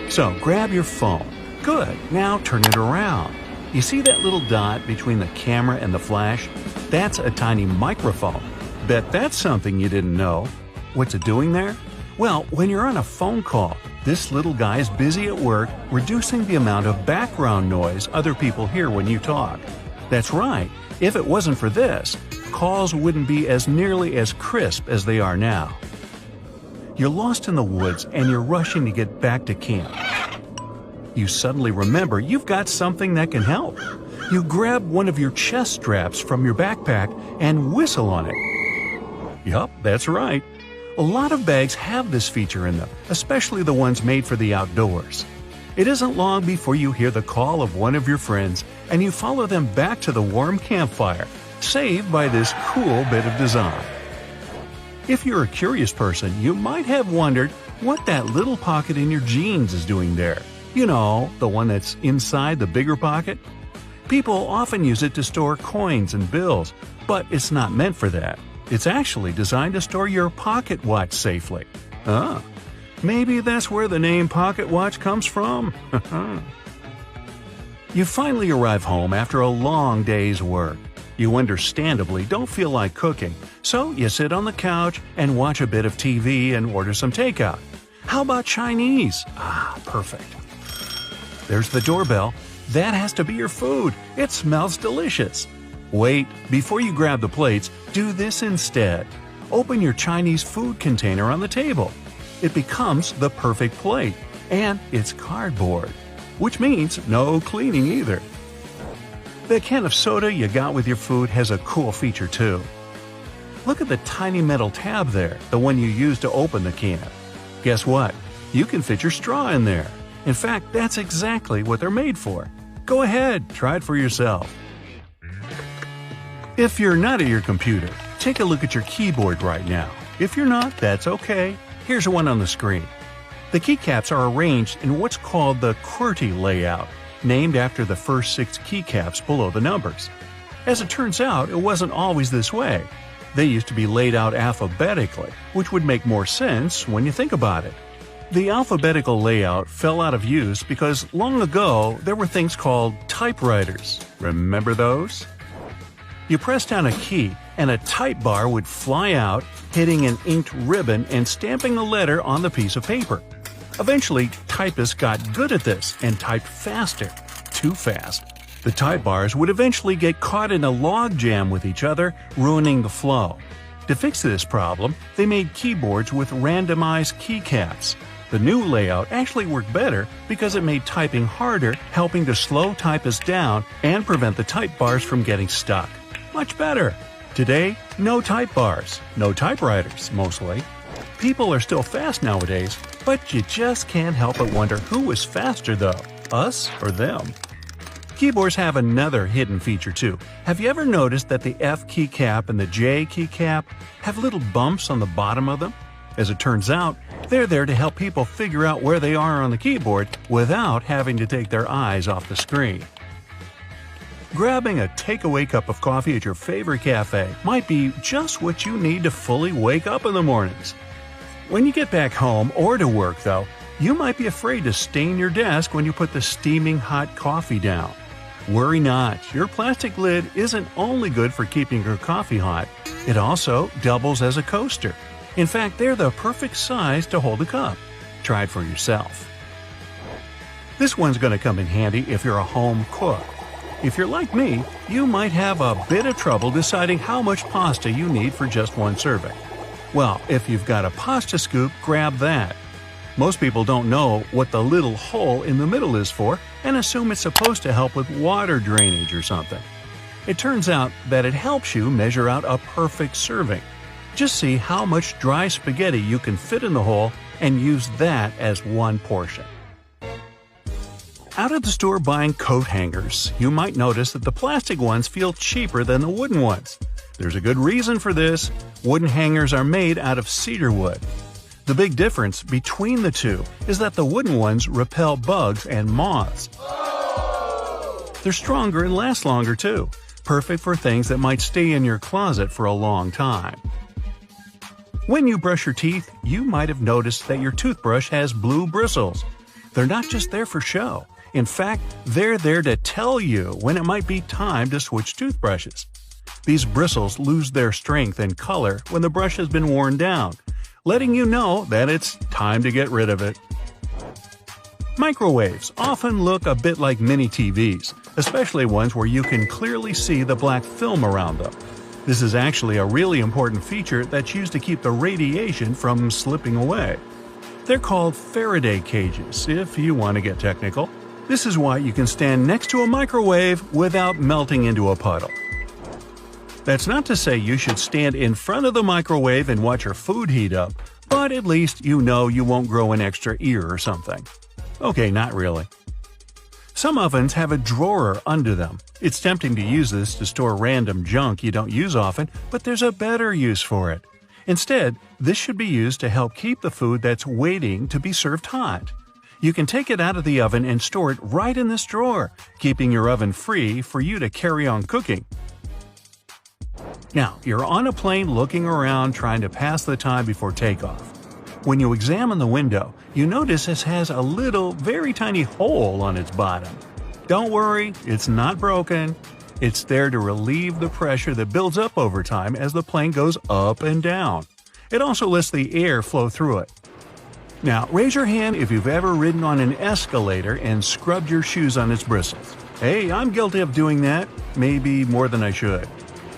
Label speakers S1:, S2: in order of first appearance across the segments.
S1: So grab your phone. Good, now turn it around. You see that little dot between the camera and the flash? That's a tiny microphone. Bet that's something you didn't know. What's it doing there? Well, when you're on a phone call, this little guy is busy at work reducing the amount of background noise other people hear when you talk. That's right, if it wasn't for this, calls wouldn't be as nearly as crisp as they are now. You're lost in the woods and you're rushing to get back to camp. You suddenly remember you've got something that can help. You grab one of your chest straps from your backpack and whistle on it. Yup, that's right. A lot of bags have this feature in them, especially the ones made for the outdoors. It isn't long before you hear the call of one of your friends and you follow them back to the warm campfire, saved by this cool bit of design. If you're a curious person, you might have wondered what that little pocket in your jeans is doing there. You know, the one that's inside the bigger pocket? People often use it to store coins and bills, but it's not meant for that. It's actually designed to store your pocket watch safely. Ah, maybe that's where the name pocket watch comes from. You finally arrive home after a long day's work. You understandably don't feel like cooking, so you sit on the couch and watch a bit of TV and order some takeout. How about Chinese? Ah, perfect. There's the doorbell. That has to be your food. It smells delicious. Wait, before you grab the plates, do this instead. Open your Chinese food container on the table. It becomes the perfect plate, and it's cardboard, which means no cleaning either. The can of soda you got with your food has a cool feature too. Look at the tiny metal tab there, the one you use to open the can. Guess what? You can fit your straw in there. In fact, that's exactly what they're made for. Go ahead, try it for yourself. If you're not at your computer, take a look at your keyboard right now. If you're not, that's okay. Here's one on the screen. The keycaps are arranged in what's called the QWERTY layout, named after the first 6 keycaps below the numbers. As it turns out, it wasn't always this way. They used to be laid out alphabetically, which would make more sense when you think about it. The alphabetical layout fell out of use because long ago there were things called typewriters. Remember those? You press down a key and a type bar would fly out, hitting an inked ribbon and stamping a letter on the piece of paper. Eventually, typists got good at this and typed faster. Too fast. The type bars would eventually get caught in a log jam with each other, ruining the flow. To fix this problem, they made keyboards with randomized keycaps. The new layout actually worked better because it made typing harder, helping to slow typists down and prevent the type bars from getting stuck. Much better. Today, no type bars, no typewriters, mostly. People are still fast nowadays, but you just can't help but wonder who is faster though, us or them. Keyboards have another hidden feature too. Have you ever noticed that the F keycap and the J keycap have little bumps on the bottom of them? As it turns out, they're there to help people figure out where they are on the keyboard without having to take their eyes off the screen. Grabbing a takeaway cup of coffee at your favorite cafe might be just what you need to fully wake up in the mornings. When you get back home or to work, though, you might be afraid to stain your desk when you put the steaming hot coffee down. Worry not, your plastic lid isn't only good for keeping your coffee hot, it also doubles as a coaster. In fact, they're the perfect size to hold a cup. Try it for yourself. This one's going to come in handy if you're a home cook. If you're like me, you might have a bit of trouble deciding how much pasta you need for just one serving. Well, if you've got a pasta scoop, grab that. Most people don't know what the little hole in the middle is for and assume it's supposed to help with water drainage or something. It turns out that it helps you measure out a perfect serving. Just see how much dry spaghetti you can fit in the hole and use that as one portion. Out at the store buying coat hangers, you might notice that the plastic ones feel cheaper than the wooden ones. There's a good reason for this. Wooden hangers are made out of cedar wood. The big difference between the two is that the wooden ones repel bugs and moths. They're stronger and last longer too, perfect for things that might stay in your closet for a long time. When you brush your teeth, you might have noticed that your toothbrush has blue bristles. They're not just there for show. In fact, they're there to tell you when it might be time to switch toothbrushes. These bristles lose their strength and color when the brush has been worn down, letting you know that it's time to get rid of it. Microwaves often look a bit like mini TVs, especially ones where you can clearly see the black film around them. This is actually a really important feature that's used to keep the radiation from slipping away. They're called Faraday cages, if you want to get technical. This is why you can stand next to a microwave without melting into a puddle. That's not to say you should stand in front of the microwave and watch your food heat up, but at least you know you won't grow an extra ear or something. Okay, not really. Some ovens have a drawer under them. It's tempting to use this to store random junk you don't use often, but there's a better use for it. Instead, this should be used to help keep the food that's waiting to be served hot. You can take it out of the oven and store it right in this drawer, keeping your oven free for you to carry on cooking. Now, you're on a plane looking around trying to pass the time before takeoff. When you examine the window, you notice it has a little, very tiny hole on its bottom. Don't worry, it's not broken. It's there to relieve the pressure that builds up over time as the plane goes up and down. It also lets the air flow through it. Now, raise your hand if you've ever ridden on an escalator and scrubbed your shoes on its bristles. Hey, I'm guilty of doing that, maybe more than I should.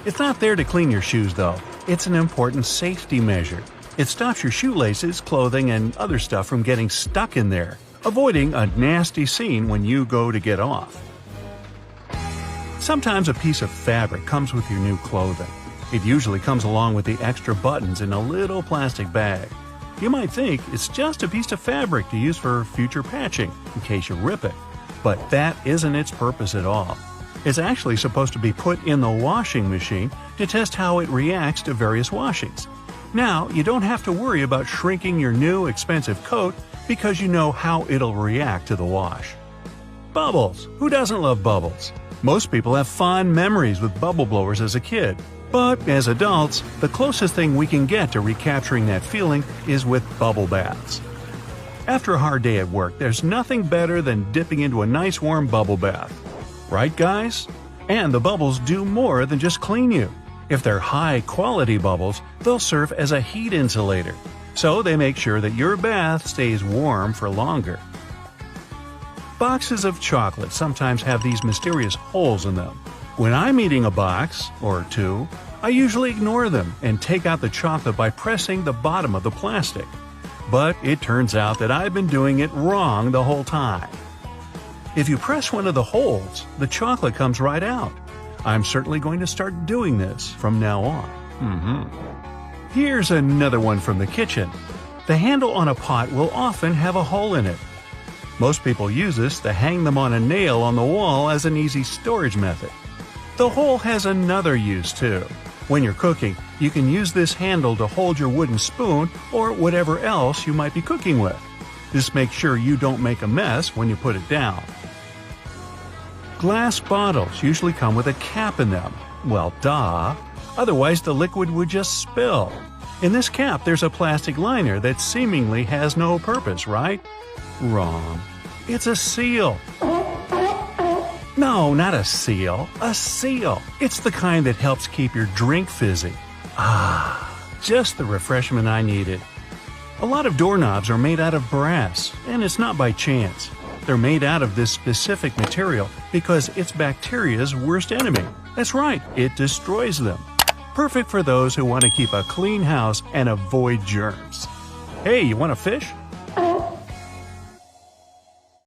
S1: It's not there to clean your shoes, though. It's an important safety measure. It stops your shoelaces, clothing, and other stuff from getting stuck in there, avoiding a nasty scene when you go to get off. Sometimes a piece of fabric comes with your new clothing. It usually comes along with the extra buttons in a little plastic bag. You might think it's just a piece of fabric to use for future patching, in case you rip it. But that isn't its purpose at all. It's actually supposed to be put in the washing machine to test how it reacts to various washings. Now, you don't have to worry about shrinking your new, expensive coat because you know how it'll react to the wash. Bubbles! Who doesn't love bubbles? Most people have fond memories with bubble blowers as a kid. But as adults, the closest thing we can get to recapturing that feeling is with bubble baths. After a hard day at work, there's nothing better than dipping into a nice warm bubble bath. Right, guys? And the bubbles do more than just clean you. If they're high-quality bubbles, they'll serve as a heat insulator, so they make sure that your bath stays warm for longer. Boxes of chocolate sometimes have these mysterious holes in them. When I'm eating a box, or two, I usually ignore them and take out the chocolate by pressing the bottom of the plastic. But it turns out that I've been doing it wrong the whole time. If you press one of the holes, the chocolate comes right out. I'm certainly going to start doing this from now on. Here's another one from the kitchen. The handle on a pot will often have a hole in it. Most people use this to hang them on a nail on the wall as an easy storage method. The hole has another use too. When you're cooking, you can use this handle to hold your wooden spoon or whatever else you might be cooking with. This makes sure you don't make a mess when you put it down. Glass bottles usually come with a cap in them. Well, duh. Otherwise, the liquid would just spill. In this cap, there's a plastic liner that seemingly has no purpose, right? Wrong. It's a seal. No, not a seal. A seal. It's the kind that helps keep your drink fizzy. Just the refreshment I needed. A lot of doorknobs are made out of brass, and it's not by chance. They're made out of this specific material because it's bacteria's worst enemy. That's right, it destroys them. Perfect for those who want to keep a clean house and avoid germs. Hey, you want a fish?